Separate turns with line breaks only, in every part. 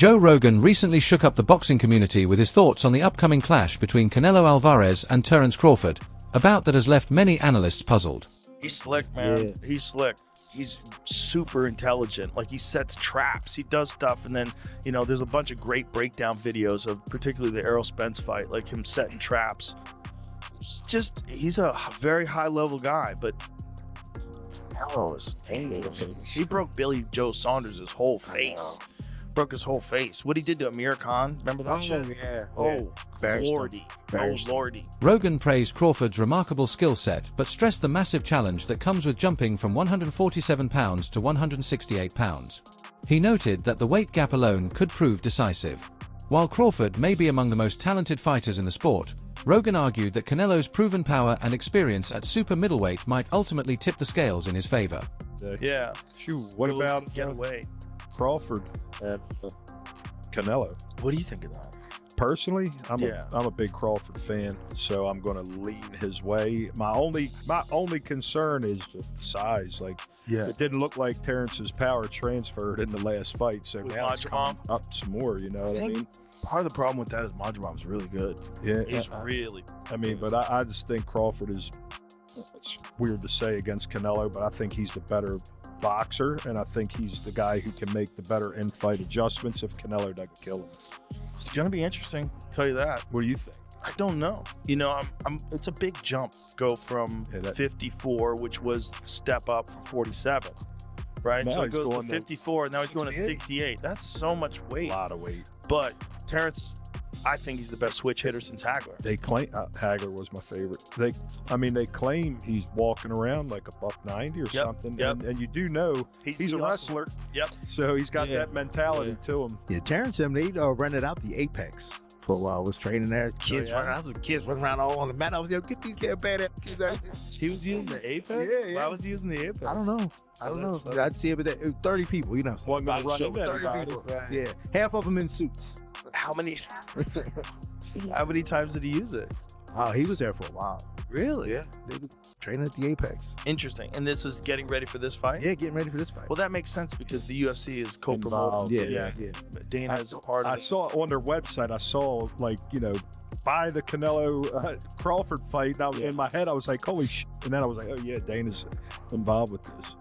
Joe Rogan recently shook up the boxing community with his thoughts on the upcoming clash between Canelo Alvarez and Terence Crawford, a bout that has left many analysts puzzled.
He's slick, man. Yeah. He's slick. He's super intelligent. Like, he sets traps. He does stuff, and then, you know, there's a bunch of great breakdown videos of particularly the Errol Spence fight, like him setting traps. It's just, he's a very high-level guy, but he broke Billy Joe Saunders' whole face. Broke his whole face. What he did to Amir Khan, remember that shit?
Yeah.
Oh, lordy. Oh, lordy.
Rogan praised Crawford's remarkable skill set, but stressed the massive challenge that comes with jumping from 147 pounds to 168 pounds. He noted that the weight gap alone could prove decisive. While Crawford may be among the most talented fighters in the sport, Rogan argued that Canelo's proven power and experience at super middleweight might ultimately tip the scales in his favor.
Yeah.
Shoot, what about
get away?
Crawford and Canelo?
What do you think of that?
Personally, I'm a big Crawford fan, so I'm going to lean his way. My only concern is the size. Like, it didn't look like Terrence's power transferred in the last fight, so now it's coming up some more. You know what I mean?
Part of the problem with that is Majumav's really good.
Yeah,
he's really.
I mean, but I just think Crawford is. It's weird to say against Canelo, but I think he's the better boxer, and I think he's the guy who can make the better in-fight adjustments if Canelo doesn't kill him.
It's gonna be interesting, I'll tell you that.
What do you think?
I don't know. You know, it's a big jump. Go from 54, which was step up from 47, right?
Now
so it goes
to
54, and now he's going to 68. That's so much weight.
A lot of weight.
But Terence, I think he's the best switch hitter since Hagler.
They claim Hagler was my favorite. They claim he's walking around like a $190 or something.
Yep.
And you do know he's a wrestler.
Yep.
So he's got that mentality to him.
Yeah, Terence and they rented out the Apex for a while. Was training there. Kids running out. Kids running around all on the mat. I was like, get these damn bad kids out.
He was using the Apex?
Yeah.
Why was he using the Apex?
I don't know. I'd see it, but 30 people, you know.
One guy running
30 people. Yeah. Half of them in suits.
How many times did he use it?
Oh, he was there for a while.
Really?
Yeah. They were training at the Apex.
Interesting. And this was getting ready for this fight?
Yeah, getting ready for this fight.
Well, that makes sense because the UFC is co-promoted.
Yeah.
Dana is a part of it.
I saw on their website, buy the Canelo Crawford fight. Now, in my head, I was like, holy shit. And then I was like, oh, yeah, Dana's involved with this.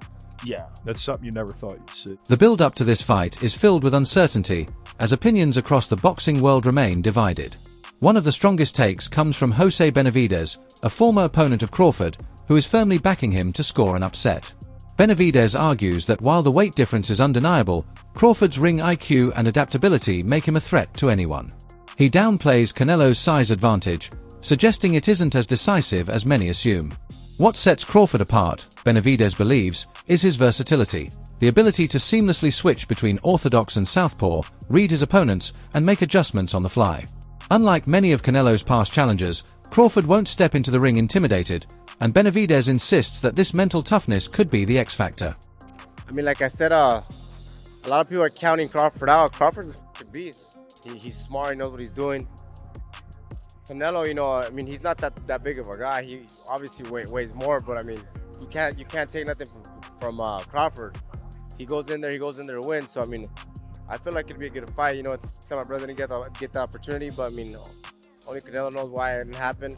Yeah.
That's something you never thought you'd see.
The build-up to this fight is filled with uncertainty, as opinions across the boxing world remain divided. One of the strongest takes comes from Jose Benavidez, a former opponent of Crawford, who is firmly backing him to score an upset. Benavidez argues that while the weight difference is undeniable, Crawford's ring IQ and adaptability make him a threat to anyone. He downplays Canelo's size advantage, suggesting it isn't as decisive as many assume. What sets Crawford apart, Benavidez believes, is his versatility, the ability to seamlessly switch between orthodox and southpaw, read his opponents, and make adjustments on the fly. Unlike many of Canelo's past challengers, Crawford won't step into the ring intimidated, and Benavidez insists that this mental toughness could be the X factor.
I mean, like I said, a lot of people are counting Crawford out. Crawford's a beast. He's smart, he knows what he's doing. Canelo, he's not that big of a guy. He obviously weighs more, but I mean, you can't take nothing from Crawford. He goes in there to win. So I mean, I feel like it'd be a good fight. My brother didn't get the opportunity, but I mean, only Canelo knows why it didn't happen.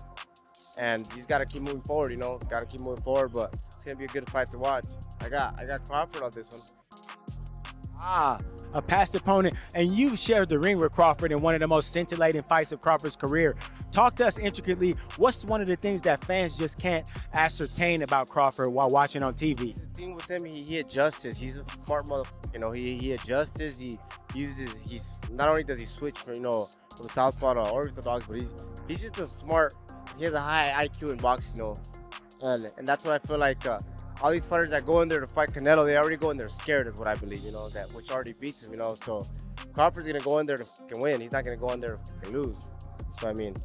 And he's got to keep moving forward. Got to keep moving forward. But it's gonna be a good fight to watch. I got Crawford on this one.
A past opponent, and you shared the ring with Crawford in one of the most scintillating fights of Crawford's career. Talk to us intricately. What's one of the things that fans just can't ascertain about Crawford while watching on TV?
The thing with him, he adjusts. He's a smart motherfucker. He adjusts. He's not only does he switch from southpaw to orthodox, but he's just a smart. He has a high IQ in boxing, and that's what I feel like. All these fighters that go in there to fight Canelo, they already go in there scared, is what I believe, that which already beats him, So Crawford's gonna go in there to fucking win. He's not gonna go in there to fucking lose. So I mean,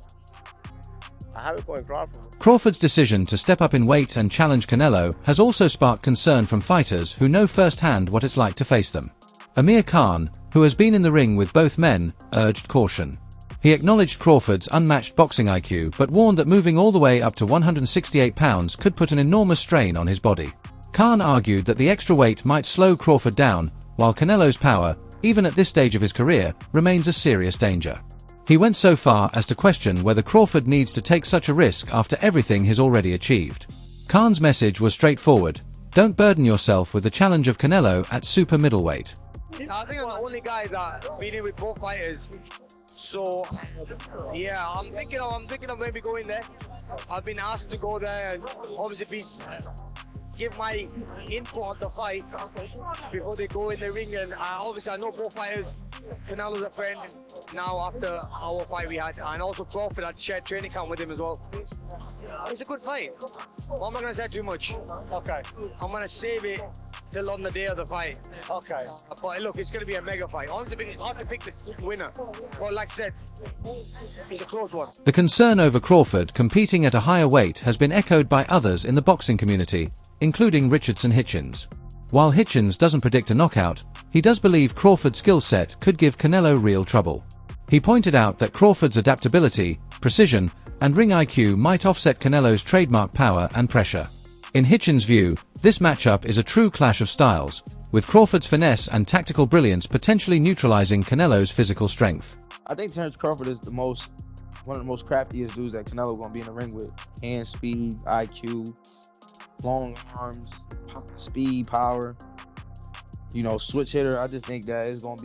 I have it going Crawford.
Crawford's decision to step up in weight and challenge Canelo has also sparked concern from fighters who know firsthand what it's like to face them. Amir Khan, who has been in the ring with both men, urged caution. He acknowledged Crawford's unmatched boxing IQ, but warned that moving all the way up to 168 pounds could put an enormous strain on his body. Khan argued that the extra weight might slow Crawford down, while Canelo's power, even at this stage of his career, remains a serious danger. He went so far as to question whether Crawford needs to take such a risk after everything he's already achieved. Khan's message was straightforward: don't burden yourself with the challenge of Canelo at super middleweight.
I think I'm the only guy that beat it with both fighters. So yeah, I'm thinking of maybe going there. I've been asked to go there and obviously give my input on the fight before they go in the ring. And obviously I know both fighters. Canelo's a friend now after our fight we had, and also Crawford had shared training camp with him as well. It's a good fight. Well, I'm not going to say too much. Okay. I'm going to save it till on the day of the fight. Okay. But look, it's going to be a mega fight. Honestly, it's hard to pick the winner. But like I said, it's a close one.
The concern over Crawford competing at a higher weight has been echoed by others in the boxing community, including Richardson Hitchins. While Hitchens doesn't predict a knockout, he does believe Crawford's skill set could give Canelo real trouble. He pointed out that Crawford's adaptability, precision, and ring IQ might offset Canelo's trademark power and pressure. In Hitchens' view, this matchup is a true clash of styles, with Crawford's finesse and tactical brilliance potentially neutralizing Canelo's physical strength.
I think Terence Crawford is one of the most craftiest dudes that Canelo gonna be in the ring with. Hand speed, IQ, long arms, speed, power. You know, switch hitter. I just think that it's gonna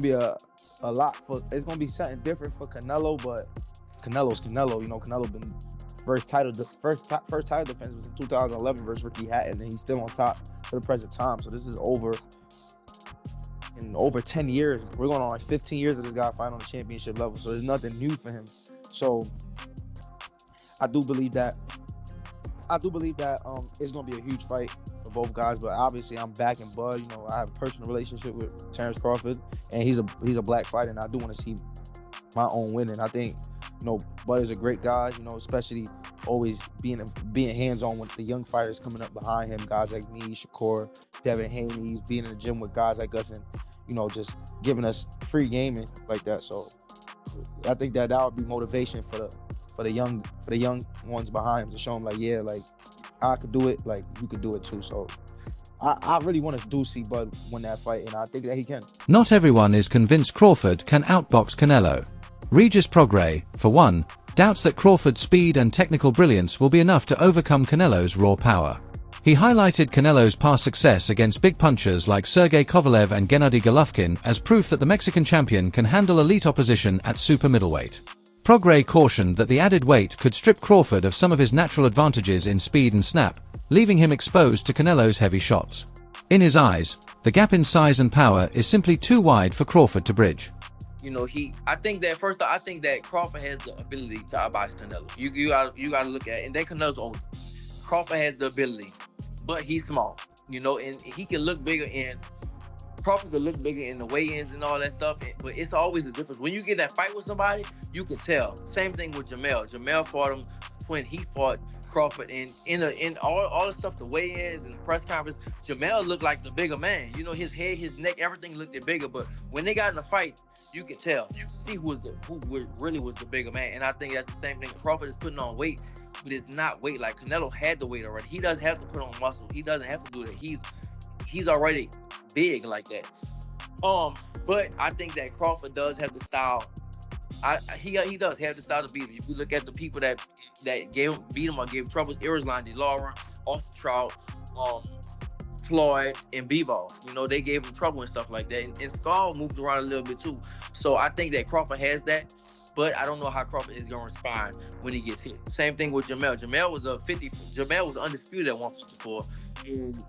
be a lot for. It's gonna be something different for Canelo, but Canelo's Canelo. You know, Canelo been first title defense was in 2011 versus Ricky Hatton, and he's still on top for the present time. So this is over 10 years. We're going on like 15 years of this guy fighting on the championship level. So there's nothing new for him. So I do believe that it's gonna be a huge fight for both guys. But obviously I'm backing Bud. You know, I have a personal relationship with Terence Crawford, and he's a black fighter, and I do want to see my own winning. I think, you know, Bud is a great guy, you know, especially always being hands-on with the young fighters coming up behind him, guys like me, Shakur, Devin Haney, being in the gym with guys like us, and, you know, just giving us free gaming like that. So I think that would be motivation for the young ones behind him, to show them like, yeah, like I could do it, like you could do it too. So I really want to see Bud win that fight, and I think that he can.
Not everyone is convinced Crawford can outbox Canelo. Regis Prograis, for one, doubts that Crawford's speed and technical brilliance will be enough to overcome Canelo's raw power. He highlighted Canelo's past success against big punchers like Sergey Kovalev and Gennady Golovkin as proof that the Mexican champion can handle elite opposition at super middleweight. Prograis cautioned that the added weight could strip Crawford of some of his natural advantages in speed and snap, leaving him exposed to Canelo's heavy shots. In his eyes, the gap in size and power is simply too wide for Crawford to bridge.
You know, I think that Crawford has the ability to outbox Canelo. You gotta look at it. And then Canelo's older. Crawford has the ability, but he's small. You know, and he can look bigger, and Crawford can look bigger in the weigh-ins and all that stuff. But it's always a difference. When you get that fight with somebody, you can tell. Same thing with Jamel. Jamel fought him when he fought Crawford, and in all the stuff, the weigh-ins and the press conference, Jamel looked like the bigger man. You know, his head, his neck, everything looked bigger. But when they got in the fight, you can tell. You can see who really was the bigger man. And I think that's the same thing. Crawford is putting on weight, but it's not weight. Like Canelo had the weight already. He doesn't have to put on muscle. He doesn't have to do that. He's already big like that. But I think that Crawford does have the style. He does have the style to beat him. If you look at the people that beat him or gave trouble, Irisline, DeLaura, Austin Trout, Floyd, and Bebo. You know, they gave him trouble and stuff like that. And Skull moved around a little bit too. So I think that Crawford has that, but I don't know how Crawford is going to respond when he gets hit. Same thing with Jamel. Jamel was undisputed at 154. And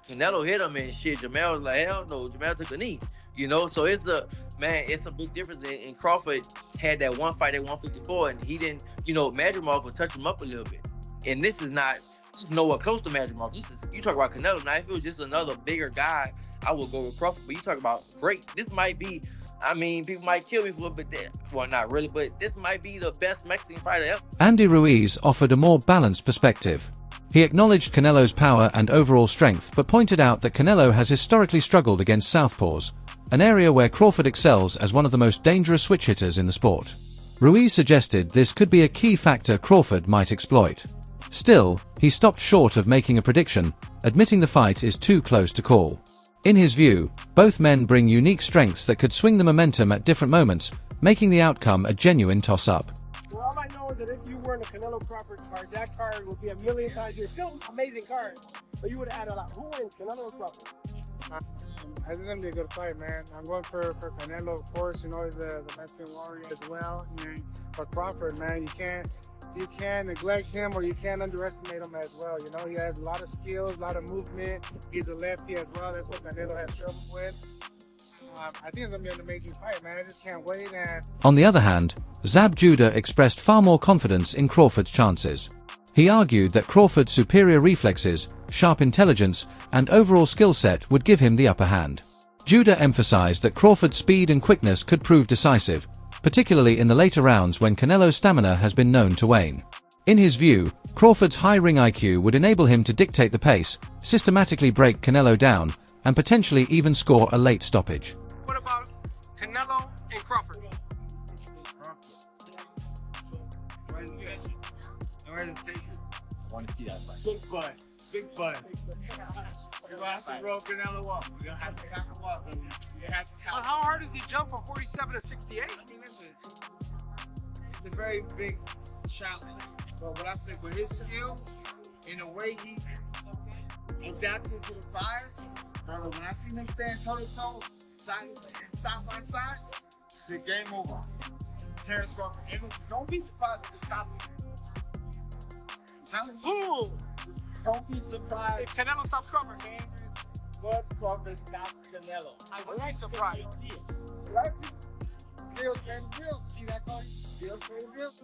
Canelo hit him and shit. Jamel was like, hell no. Jamel took a knee. You know, so it's a big difference. And Crawford had that one fight at 154, and he didn't, you know, Madrimov would touch him up a little bit. And this is nowhere close to Madrimov. You talk about Canelo. Now, if it was just another bigger guy, I would go with Crawford. But you talk about great. This might be, I mean, people might kill me for it, but well, not really, but this might be the best Mexican fighter ever.
Andy Ruiz offered a more balanced perspective. He acknowledged Canelo's power and overall strength, but pointed out that Canelo has historically struggled against southpaws, an area where Crawford excels as one of the most dangerous switch hitters in the sport. Ruiz suggested this could be a key factor Crawford might exploit. Still, he stopped short of making a prediction, admitting the fight is too close to call. In his view, both men bring unique strengths that could swing the momentum at different moments, making the outcome a genuine toss-up.
Well, all I know is that if you were in a Canelo Crawford card, that card would be a million times bigger. Still amazing card, but you would have had a lot. Who wins, Canelo or Crawford?
I think it's gonna be a good fight, man. I'm going for Canelo, of course. You know, he's the Mexican warrior as well. And for Crawford, man, you can't neglect him or you can't underestimate him as well. You know, he has a lot of skills, a lot of movement. He's a lefty as well. That's what Canelo has struggled with. I think it's gonna be an amazing fight, man. I just can't wait. And
on the other hand, Zab Judah expressed far more confidence in Crawford's chances. He argued that Crawford's superior reflexes, sharp intelligence, and overall skill set would give him the upper hand. Judah emphasized that Crawford's speed and quickness could prove decisive, particularly in the later rounds when Canelo's stamina has been known to wane. In his view, Crawford's high ring IQ would enable him to dictate the pace, systematically break Canelo down, and potentially even score a late stoppage.
What about Canelo and Crawford?
I want to see that fight.
Big butt. Big butt. We're going to have to roll Canelo up. We're going to have to hack him up. How hard does he jump from 47 to 68?
I mean, it's a very big challenge. But what I think with his skill and the way he adapted to the fire, when I see him stand toe-to-toe, side by side, the game over. Terence Crawford, don't be surprised if he stops him. Don't be surprised
if Canelo stops Crawford.
But Crawford stops Canelo.
I would be surprised.
See that card?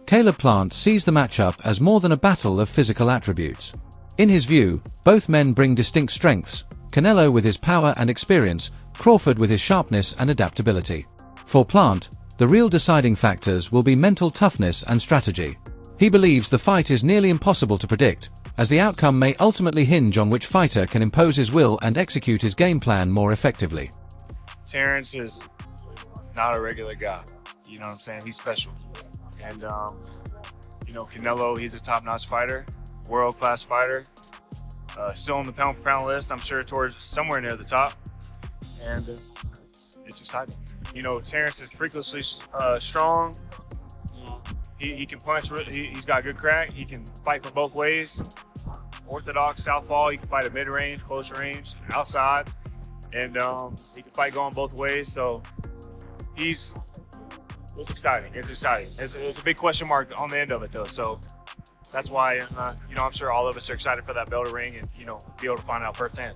Caleb Plant sees the matchup as more than a battle of physical attributes. In his view, both men bring distinct strengths, Canelo with his power and experience, Crawford with his sharpness and adaptability. For Plant, the real deciding factors will be mental toughness and strategy. He believes the fight is nearly impossible to predict, as the outcome may ultimately hinge on which fighter can impose his will and execute his game plan more effectively.
Terence is not a regular guy. You know what I'm saying? He's special. And, you know, Canelo, he's a top-notch fighter, world-class fighter. Still on the pound-for-pound list, I'm sure towards somewhere near the top. And it's exciting. You know, Terence is freakishly strong. He can punch, he's got good crack, he can fight from both ways. Orthodox, southpaw, he can fight at mid-range, close range, outside. And he can fight going both ways, so it's exciting, it's exciting. It's a big question mark on the end of it though, so that's why, you know, I'm sure all of us are excited for that bell to ring and, you know, be able to find out firsthand.